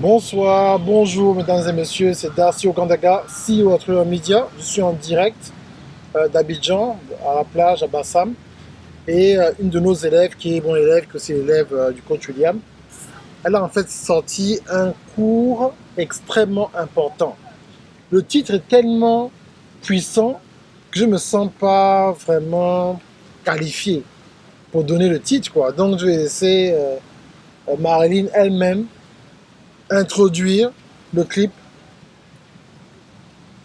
Bonsoir, bonjour mesdames et messieurs, c'est Darcy Ogandaga, CEO Atelier Media. Je suis en direct d'Abidjan, à la plage, à Bassam. Et une de nos élèves, qui est mon élève, que c'est l'élève du coach William, elle a en fait sorti un cours extrêmement important. Le titre est tellement puissant que je ne me sens pas vraiment qualifié pour donner le titre, quoi. Donc je vais laisser Marilyn elle-même introduire le clip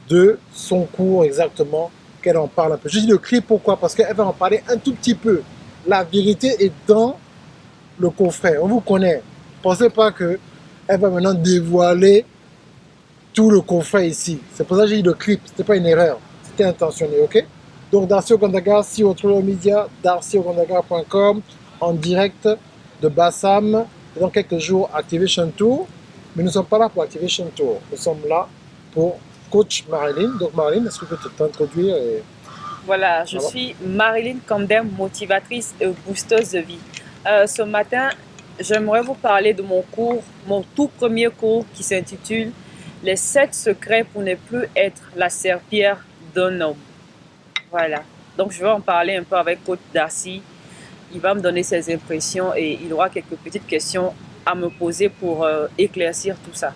de son cours exactement, qu'elle en parle un peu. Je dis le clip, pourquoi? Parce qu'elle va en parler un tout petit peu. La vérité est dans le coffret. On vous connaît. Pensez pas que elle va maintenant dévoiler tout le coffret ici. C'est pour ça que j'ai dit le clip. C'était pas une erreur. C'était intentionné, ok? Donc, Darcy Ogandaga, si autre média, darcyogandaga.com, en direct de Bassam. Et dans quelques jours, Activation Tour. Mais nous ne sommes pas là pour Activation Tour. Nous sommes là pour Coach Marilyn. Donc, Marilyn, est-ce que tu peux t'introduire Voilà, je suis Marilyn Camden, motivatrice et boosteuse de vie. Ce matin, j'aimerais vous parler de mon cours, mon tout premier cours qui s'intitule Les 7 secrets pour ne plus être la serpillière d'un homme. Voilà, donc je vais en parler un peu avec Coach Darcy. Il va me donner ses impressions et il aura quelques petites questions à me poser pour éclaircir tout ça.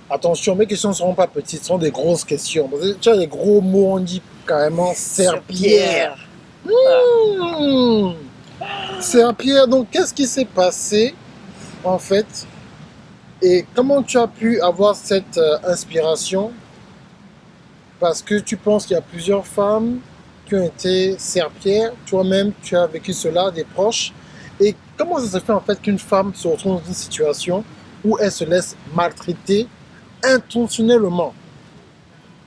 Attention, mes questions ne seront pas petites, ce sont des grosses questions. Tu as des gros mots, on dit carrément serpillière. Serpillière, donc qu'est-ce qui s'est passé en fait? Et comment tu as pu avoir cette inspiration? Parce que tu penses qu'il y a plusieurs femmes qui ont été serpillères, toi-même tu as vécu cela, des proches. Et comment ça se fait en fait qu'une femme se retrouve dans une situation où elle se laisse maltraiter intentionnellement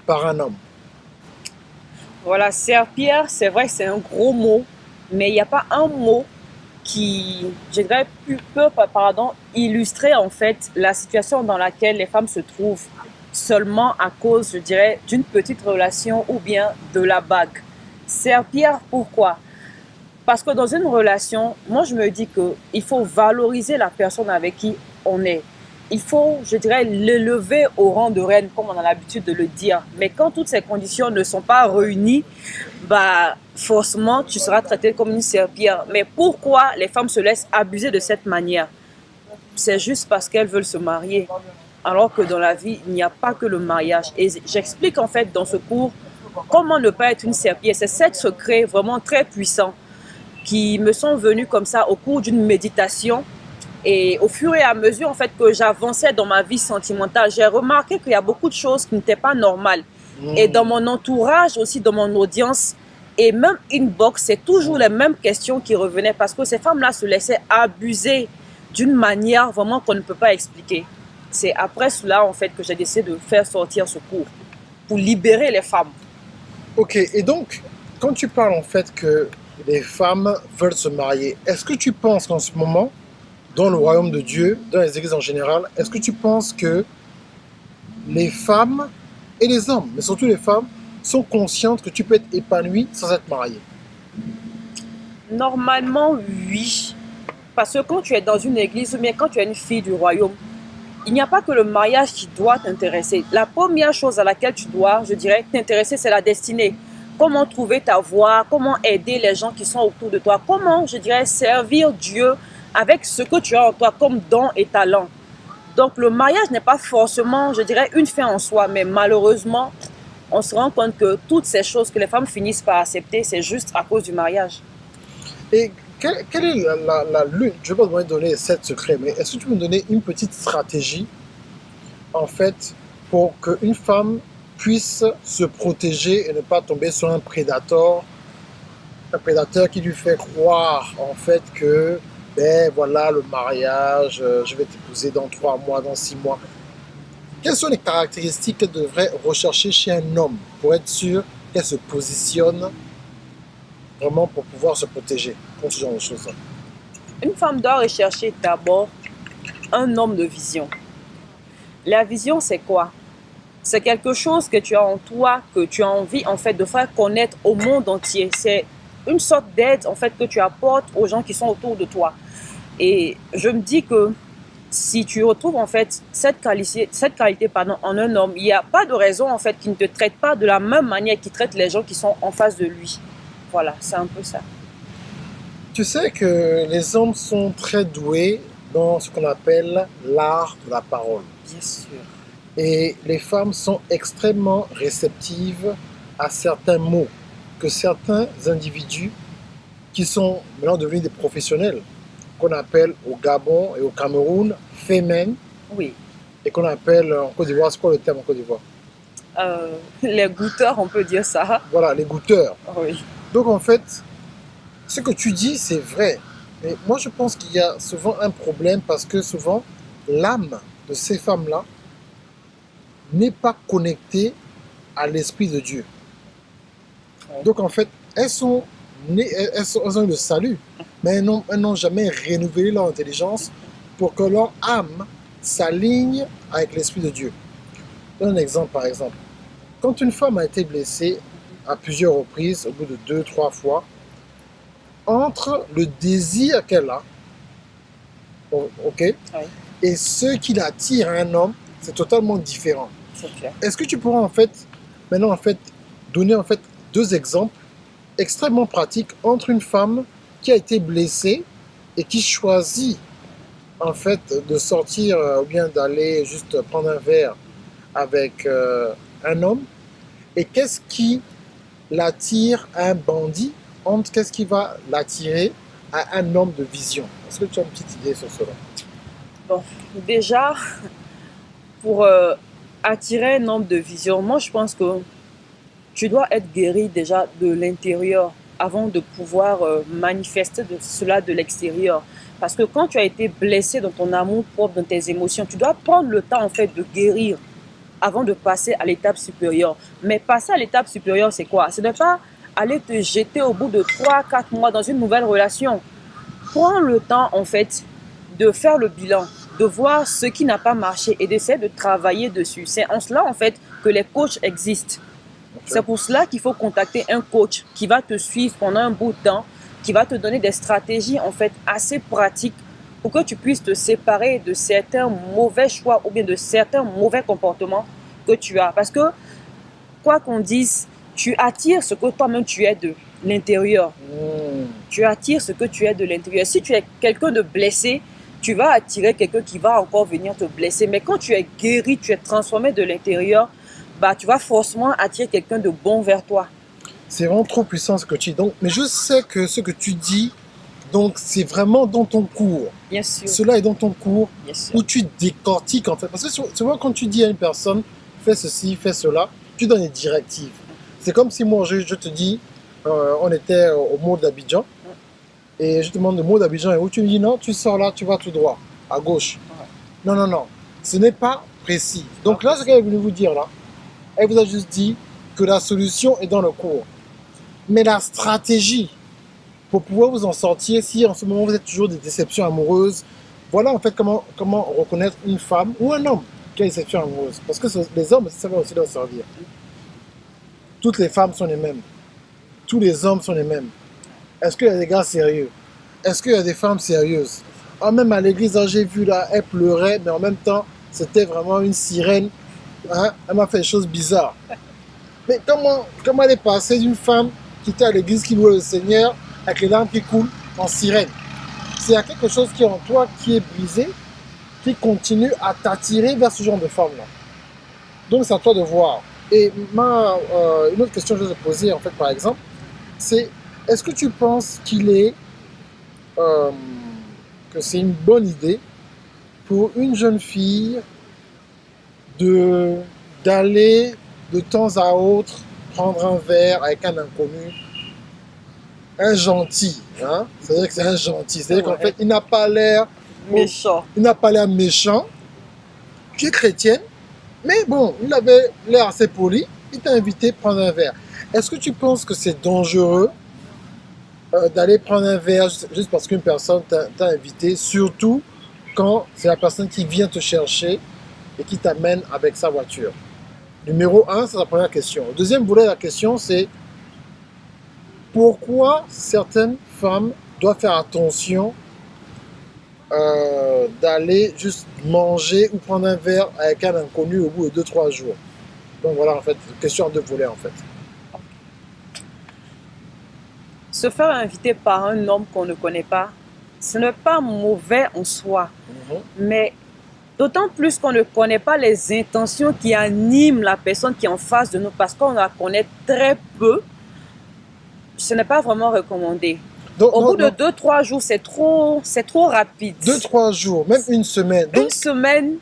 par un homme? Voilà, serpillière, c'est vrai que c'est un gros mot, mais il n'y a pas un mot qui, je dirais, pardon, illustrer en fait la situation dans laquelle les femmes se trouvent seulement à cause, je dirais, d'une petite relation ou bien de la bague. Serpillière, pourquoi? Parce que dans une relation, moi je me dis qu'il faut valoriser la personne avec qui on est. Il faut, je dirais, l'élever au rang de reine, comme on a l'habitude de le dire. Mais quand toutes ces conditions ne sont pas réunies, bah, forcément, tu seras traité comme une serpillière. Mais pourquoi les femmes se laissent abuser de cette manière? C'est juste parce qu'elles veulent se marier. Alors que dans la vie, il n'y a pas que le mariage. Et j'explique en fait dans ce cours comment ne pas être une serpillière. C'est 7 secrets vraiment très puissants qui me sont venus comme ça au cours d'une méditation. Et au fur et à mesure en fait, que j'avançais dans ma vie sentimentale, j'ai remarqué qu'il y a beaucoup de choses qui n'étaient pas normales. Et dans mon entourage, aussi dans mon audience, et même inbox, c'est toujours les mêmes questions qui revenaient parce que ces femmes-là se laissaient abuser d'une manière vraiment qu'on ne peut pas expliquer. C'est après cela en fait que j'ai décidé de faire sortir ce cours pour libérer les femmes. Ok, et donc, quand tu parles en fait que les femmes veulent se marier, est-ce que tu penses qu'en ce moment, dans le royaume de Dieu, dans les églises en général, est-ce que tu penses que les femmes et les hommes, mais surtout les femmes, sont conscientes que tu peux être épanoui sans être marié? Normalement, oui. Parce que quand tu es dans une église ou bien quand tu es une fille du royaume, il n'y a pas que le mariage qui doit t'intéresser. La première chose à laquelle tu dois, je dirais, t'intéresser, c'est la destinée. Comment trouver ta voie, comment aider les gens qui sont autour de toi, comment, je dirais, servir Dieu avec ce que tu as en toi comme don et talent. Donc le mariage n'est pas forcément, je dirais, une fin en soi, mais malheureusement, on se rend compte que toutes ces choses que les femmes finissent par accepter, c'est juste à cause du mariage. Et quelle est la lutte? Je ne vais pas te donner 7 secrets, mais est-ce que tu peux me donner une petite stratégie, en fait, pour qu'une femme puisse se protéger et ne pas tomber sur un prédateur qui lui fait croire, en fait, que, ben voilà, le mariage, je vais t'épouser dans 3 mois, dans 6 mois. Quelles sont les caractéristiques qu'elle devrait rechercher chez un homme pour être sûr qu'elle se positionne vraiment pour pouvoir se protéger contre ce genre de choses? Une femme doit rechercher d'abord un homme de vision. La vision, c'est quoi? C'est quelque chose que tu as en toi, que tu as envie en fait de faire connaître au monde entier. C'est une sorte d'aide en fait que tu apportes aux gens qui sont autour de toi. Et je me dis que si tu retrouves en fait cette qualité pardon, en un homme, il n'y a pas de raison en fait qu'il ne te traite pas de la même manière qu'il traite les gens qui sont en face de lui. Voilà, c'est un peu ça. Tu sais que les hommes sont très doués dans ce qu'on appelle l'art de la parole. Bien sûr. Et les femmes sont extrêmement réceptives à certains mots que certains individus qui sont maintenant devenus des professionnels, qu'on appelle au Gabon et au Cameroun, femmes, Oui. et qu'on appelle en Côte d'Ivoire, c'est quoi le terme en Côte d'Ivoire? Les goûteurs, on peut dire ça. Voilà, les goûteurs. Oui. Donc en fait, ce que tu dis, c'est vrai. Mais moi, je pense qu'il y a souvent un problème parce que souvent, l'âme de ces femmes-là n'est pas connectée à l'Esprit de Dieu. Ouais. Donc en fait, elles ont eu le salut, mais elles n'ont jamais renouvelé leur intelligence pour que leur âme s'aligne avec l'Esprit de Dieu. Je donne un exemple par exemple. Quand une femme a été blessée à plusieurs reprises, au bout de 2, 3 fois, entre le désir qu'elle a, ok, Oui, et ce qui l'attire à un homme, c'est totalement différent. c'est clair. Est-ce que tu pourras en fait, maintenant en fait, donner en fait 2 exemples extrêmement pratiques entre une femme qui a été blessée et qui choisit en fait de sortir ou bien d'aller juste prendre un verre avec un homme, et qu'est-ce qui l'attire à un bandit, entre qu'est-ce qui va l'attirer à un homme de vision? Est-ce que tu as une petite idée sur cela? Bon, déjà, pour attirer un homme de vision, moi je pense que tu dois être guéri déjà de l'intérieur avant de pouvoir manifester cela de l'extérieur. Parce que quand tu as été blessé dans ton amour propre, dans tes émotions, tu dois prendre le temps en fait de guérir avant de passer à l'étape supérieure. Mais passer à l'étape supérieure, c'est quoi? Ce n'est pas aller te jeter au bout de 3, 4 mois dans une nouvelle relation. Prends le temps en fait de faire le bilan, de voir ce qui n'a pas marché et d'essayer de travailler dessus. C'est en cela en fait que les coachs existent. C'est pour cela qu'il faut contacter un coach qui va te suivre pendant un bout de temps, qui va te donner des stratégies en fait assez pratiques pour que tu puisses te séparer de certains mauvais choix ou bien de certains mauvais comportements que tu as. Parce que, quoi qu'on dise, tu attires ce que toi-même tu es de l'intérieur. Tu attires ce que tu es de l'intérieur. Si tu es quelqu'un de blessé, tu vas attirer quelqu'un qui va encore venir te blesser. Mais quand tu es guéri, tu es transformé de l'intérieur, bah, tu vas forcément attirer quelqu'un de bon vers toi. C'est vraiment trop puissant ce que tu dis. Donc, mais je sais que ce que tu dis, donc c'est vraiment dans ton cours. Bien sûr. Cela est dans ton cours Bien sûr. où tu décortiques en fait. Parce que souvent quand tu dis à une personne, fais ceci, fais cela, tu donnes des directives. C'est comme si moi je te dis, on était au mall d'Abidjan, et je te demande le mot d'Abidjan et où tu me dis non, tu sors là, tu vas tout droit, à gauche. Ouais. Non, non, non, ce n'est pas précis. Donc là, ce qu'elle est venue vous dire là, elle vous a juste dit que la solution est dans le cours. Mais la stratégie pour pouvoir vous en sortir, si en ce moment vous êtes toujours des déceptions amoureuses, voilà en fait comment reconnaître une femme ou un homme qui a une déception amoureuse. Parce que les hommes, ça va aussi leur servir. Toutes les femmes sont les mêmes. Tous les hommes sont les mêmes. Est-ce qu'il y a des gars sérieux? Est-ce qu'il y a des femmes sérieuses? Ah, même à l'église, j'ai vu là, elle pleurait, mais en même temps, c'était vraiment une sirène. Hein? Elle m'a fait des choses bizarres. Mais comment elle est passée d'une femme qui était à l'église, qui louait le Seigneur, avec les larmes qui coulent, en sirène? C'est quelque chose qui est en toi, qui est brisé, qui continue à t'attirer vers ce genre de femme-là. Donc c'est à toi de voir. Et une autre question que je vais te poser, en fait, par exemple, c'est est-ce que tu penses que c'est une bonne idée pour une jeune fille d'aller de temps à autre prendre un verre avec un inconnu, un gentil, hein? C'est-à-dire que c'est un gentil, c'est-à-dire qu'en fait il n'a pas l'air méchant. Il n'a pas l'air méchant. Tu es chrétienne, mais bon, il avait l'air assez poli. Il t'a invité à prendre un verre. Est-ce que tu penses que c'est dangereux d'aller prendre un verre juste parce qu'une personne t'a invité, surtout quand c'est la personne qui vient te chercher et qui t'amène avec sa voiture? Numéro 1, c'est la première question. Le deuxième volet de la question, c'est pourquoi certaines femmes doivent faire attention d'aller juste manger ou prendre un verre avec un inconnu au bout de 2-3 jours. Donc voilà, en fait, question de voler, en fait. Se faire inviter par un homme qu'on ne connaît pas, ce n'est pas mauvais en soi, mais d'autant plus qu'on ne connaît pas les intentions qui animent la personne qui est en face de nous parce qu'on la connaît très peu. Ce n'est pas vraiment recommandé. Donc, Au bout de 2-3 jours, c'est trop rapide. 2-3 jours, même une semaine. Une semaine,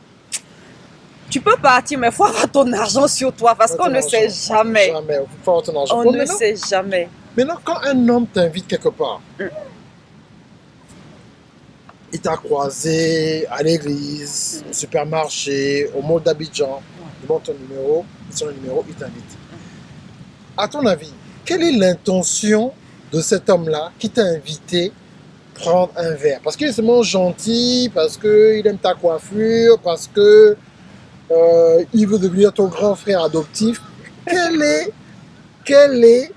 tu peux partir, mais il faut avoir ton argent sur toi parce qu'on ne sait jamais. Jamais, il faut avoir ton argent. On ne sait jamais. Maintenant, quand un homme t'invite quelque part, il t'a croisé à l'église, au supermarché, au mall d'Abidjan, il demande ton numéro, il t'invite. À ton avis, quelle est l'intention de cet homme-là qui t'a invité prendre un verre? Parce qu'il est seulement gentil, parce qu'il aime ta coiffure, parce que il veut devenir ton grand frère adoptif. Quel est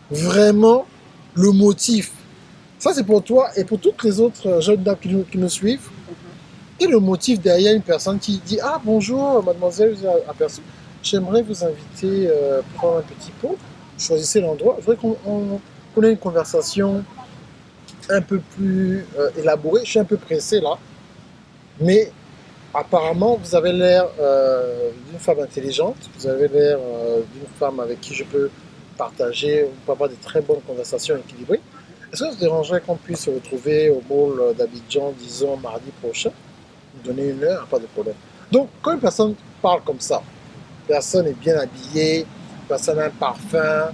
vraiment le motif? Ça, c'est pour toi et pour toutes les autres jeunes dames qui nous suivent. Quel est le motif derrière une personne qui dit: ah, bonjour, mademoiselle, aperçu, j'aimerais vous inviter prendre un petit pot. Choisissez l'endroit. Je voudrais qu'on ait une conversation un peu plus élaborée. Je suis un peu pressé là. Mais apparemment, vous avez l'air d'une femme intelligente. Vous avez l'air d'une femme avec qui je peux partager, on peut avoir de très bonnes conversations équilibrées. Est-ce que ça vous dérangerait qu'on puisse se retrouver au mall d'Abidjan, disons, mardi prochain? Vous donner une heure, pas de problème. Donc, quand une personne parle comme ça, personne est bien habillée, personne a un parfum,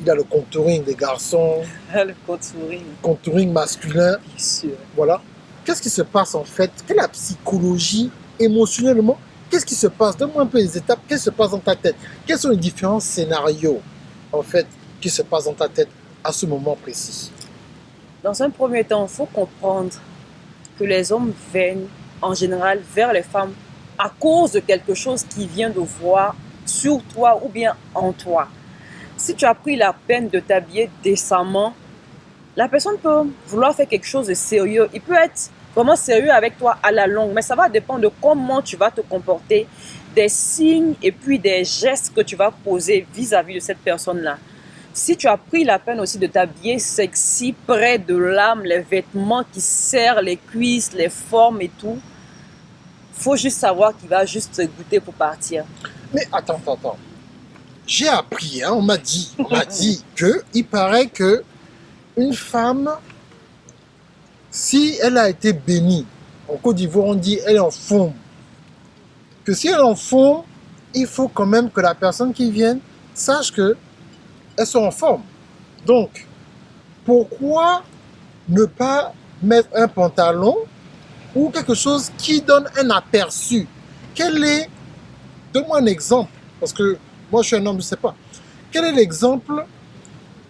il a le contouring des garçons, Le contouring. Contouring masculin. Bien sûr. Voilà. Qu'est-ce qui se passe en fait? Quelle est la psychologie, émotionnellement? Qu'est-ce qui se passe? Donne-moi un peu les étapes. Qu'est-ce qui se passe dans ta tête? Quels sont les différents scénarios en fait qui se passent dans ta tête à ce moment précis? Dans un premier temps, il faut comprendre que les hommes viennent en général vers les femmes à cause de quelque chose qu'ils viennent de voir sur toi ou bien en toi. Si tu as pris la peine de t'habiller décemment, la personne peut vouloir faire quelque chose de sérieux. Il peut être vraiment sérieux avec toi à la longue, mais ça va dépendre de comment tu vas te comporter, des signes et puis des gestes que tu vas poser vis-à-vis de cette personne-là. Si tu as pris la peine aussi de t'habiller sexy, près de l'âme, les vêtements qui serrent les cuisses, les formes et tout, faut juste savoir qu'il va juste goûter pour partir. Mais attends. J'ai appris, hein, on m'a dit que il paraît que une femme, si elle a été bénie, en Côte d'Ivoire on dit elle est en forme, que si elle est en forme, il faut quand même que la personne qui vienne sache que elles sont en forme. Donc, pourquoi ne pas mettre un pantalon ou quelque chose qui donne un aperçu? Donne-moi un exemple, parce que moi je suis un homme, je ne sais pas. Quel est l'exemple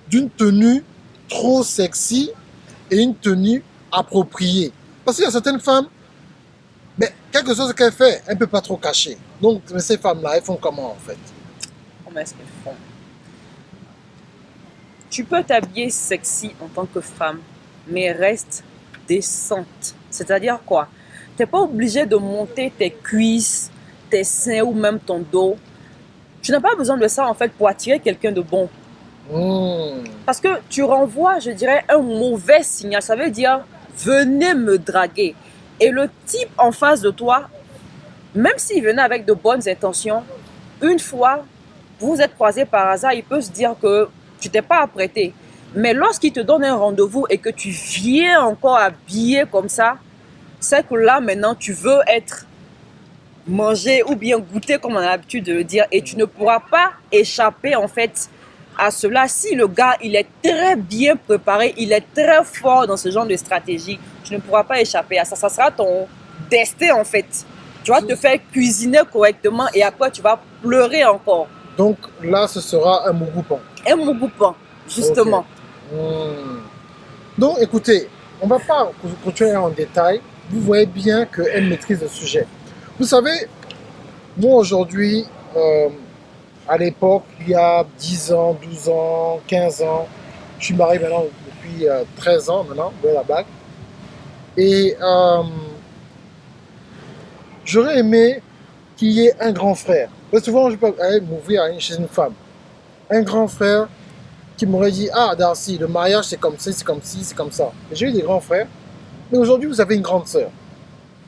d'une tenue trop sexy et une tenue appropriée? Parce qu'il y a certaines femmes, mais quelque chose qu'elles font, elles ne peuvent pas trop cacher. Donc, ces femmes-là, elles font comment en fait? Comment est-ce qu'elles font? Tu peux t'habiller sexy en tant que femme, mais reste décente. C'est-à-dire quoi? Tu n'es pas obligé de monter tes cuisses, tes seins ou même ton dos. Tu n'as pas besoin de ça en fait pour attirer quelqu'un de bon. Parce que tu renvoies, je dirais, un mauvais signal. Ça veut dire, venez me draguer. Et le type en face de toi, même s'il venait avec de bonnes intentions, une fois, vous êtes croisés par hasard, il peut se dire que tu t'es pas apprêté. Mais lorsqu'il te donne un rendez-vous et que tu viens encore habillé comme ça, c'est que là, maintenant, tu veux être mangé ou bien goûté, comme on a l'habitude de le dire. Et tu ne pourras pas échapper, en fait, à cela. Si le gars, il est très bien préparé, il est très fort dans ce genre de stratégie, tu ne pourras pas échapper à ça. Ça sera ton destin, en fait. Tu vas te faire cuisiner correctement et après, tu vas pleurer encore. Donc là, ce sera un mougoupan. Un mougoupan, justement. Okay. Donc, écoutez, on ne va pas continuer en détail. Vous voyez bien qu'elle maîtrise le sujet. Vous savez, moi aujourd'hui, à l'époque, il y a 10 ans, 12 ans, 15 ans, je suis marié maintenant depuis 13 ans maintenant, de la bague. Et j'aurais aimé qu'il y ait un grand frère. Parce que souvent, je peux aller m'ouvrir chez une femme. Un grand frère qui m'aurait dit, ah Darcy, le mariage c'est comme ça, c'est comme ci, c'est comme ça. J'ai eu des grands frères, mais aujourd'hui vous avez une grande sœur.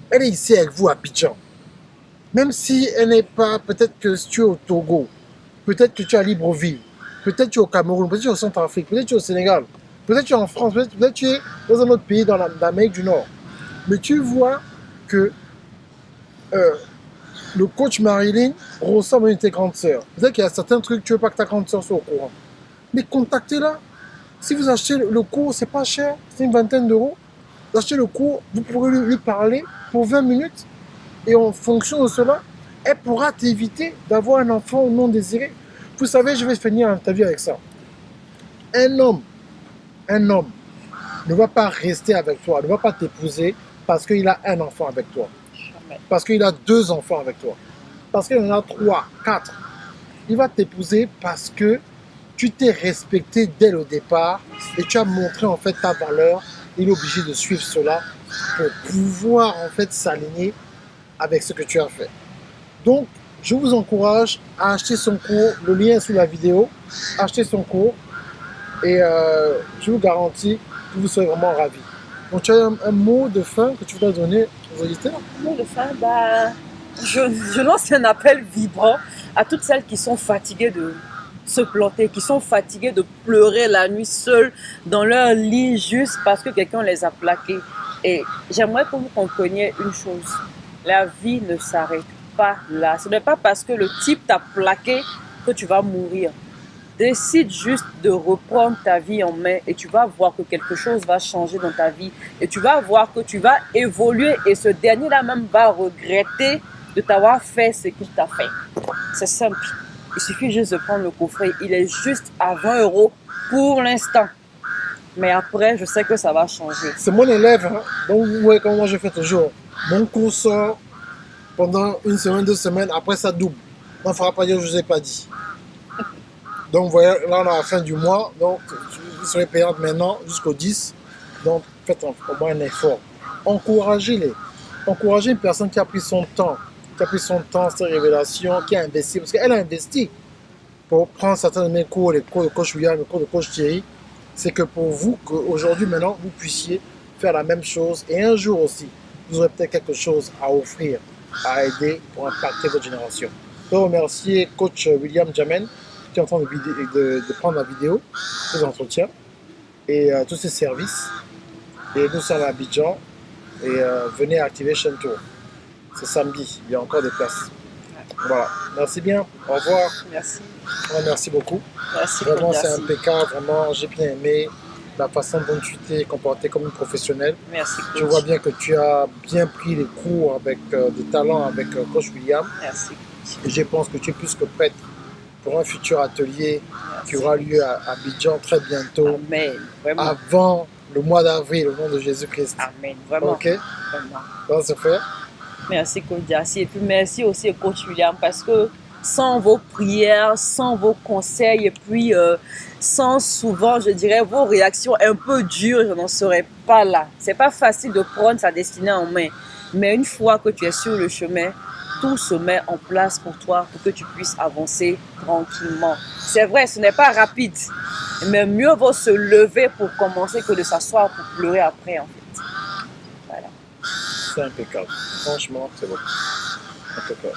Elle est ici avec vous à Abidjan. Même si elle n'est pas, peut-être que tu es au Togo, peut-être que tu es à Libreville, peut-être que tu es au Cameroun, peut-être que tu es au Centrafrique, peut-être que tu es au Sénégal, peut-être que tu es en France, peut-être que tu es dans un autre pays dans l'Amérique du Nord. Mais tu vois que le coach Marilyn ressemble à une de tes grandes sœurs. Peut-être qu'il y a certains trucs que tu ne veux pas que ta grande sœur soit au courant. Mais contactez-la. Si vous achetez le cours, c'est pas cher, c'est une vingtaine d'euros. Vous achetez le cours, vous pourrez lui parler pour 20 minutes. Et en fonction de cela, elle pourra t'éviter d'avoir un enfant non désiré. Vous savez, je vais finir l'interview avec ça. Un homme ne va pas rester avec toi, ne va pas t'épouser parce qu'il a un enfant avec toi. Parce qu'il a 2 enfants avec toi. Parce qu'il en a 3, 4. Il va t'épouser parce que tu t'es respecté dès le départ et tu as montré en fait ta valeur. Il est obligé de suivre cela pour pouvoir en fait s'aligner avec ce que tu as fait. Donc, je vous encourage à acheter son cours. Le lien est sous la vidéo. Achetez son cours et je vous garantis que vous serez vraiment ravis. Donc, tu as un mot de fin que tu voudrais donner aux auditeurs? Mot de fin, je lance un appel vibrant à toutes celles qui sont fatiguées de se planter, qui sont fatiguées de pleurer la nuit seules dans leur lit juste parce que quelqu'un les a plaquées. Et j'aimerais que vous compreniez une chose. La vie ne s'arrête pas là. Ce n'est pas parce que le type t'a plaqué que tu vas mourir. Décide juste de reprendre ta vie en main et tu vas voir que quelque chose va changer dans ta vie. Et tu vas voir que tu vas évoluer et ce dernier-là même va regretter de t'avoir fait ce qu'il t'a fait. C'est simple. Il suffit juste de prendre le coffret. Il est juste à 20 € pour l'instant. Mais après, je sais que ça va changer. C'est mon élève, hein? Donc vous voyez comment moi je fais toujours. Mon cours sort pendant 1 semaine, 2 semaines, après ça double. On ne fera pas dire que je ne vous ai pas dit. Donc vous voyez, là on est à la fin du mois, donc vous serez payante maintenant jusqu'au 10. Donc faites au moins un effort. Encouragez-les. Encouragez une personne qui a pris son temps, ses révélations, qui a investi, parce qu'elle a investi pour prendre certains de mes cours, les cours de coach William, les cours de coach Thierry. C'est que pour vous, qu'aujourd'hui maintenant, vous puissiez faire la même chose et un jour aussi, vous aurez peut-être quelque chose à offrir, à aider pour impacter votre génération. Je veux remercier coach William Jamen qui est en train de prendre la vidéo, ces entretiens et tous ces services. Et nous sommes à Abidjan et venez à Activation Tour. C'est samedi, il y a encore des places. Voilà, merci bien, au revoir. Merci. Ouais, merci beaucoup. Merci. Vraiment, c'est impeccable, vraiment, j'ai bien aimé la façon dont tu t'es comporté comme une professionnelle. Merci. Je vois bien que tu as bien pris les cours avec des talents avec coach William. Merci. Et je pense que tu es plus que prête pour un futur atelier qui aura lieu à Abidjan très bientôt. Amen. Vraiment. Avant le mois d'avril, au nom de Jésus-Christ. Amen. Vraiment. Ok? Vraiment. Ça va se faire. Merci coach Darcy et puis merci aussi coach William parce que sans vos prières, sans vos conseils et puis sans souvent, je dirais, vos réactions un peu dures, je n'en serais pas là. C'est pas facile de prendre sa destinée en main, mais une fois que tu es sur le chemin, tout se met en place pour toi pour que tu puisses avancer tranquillement. C'est vrai, ce n'est pas rapide, mais mieux vaut se lever pour commencer que de s'asseoir pour pleurer après en fait. Voilà. C'est impeccable. Franchement, c'est bon. Impeccable.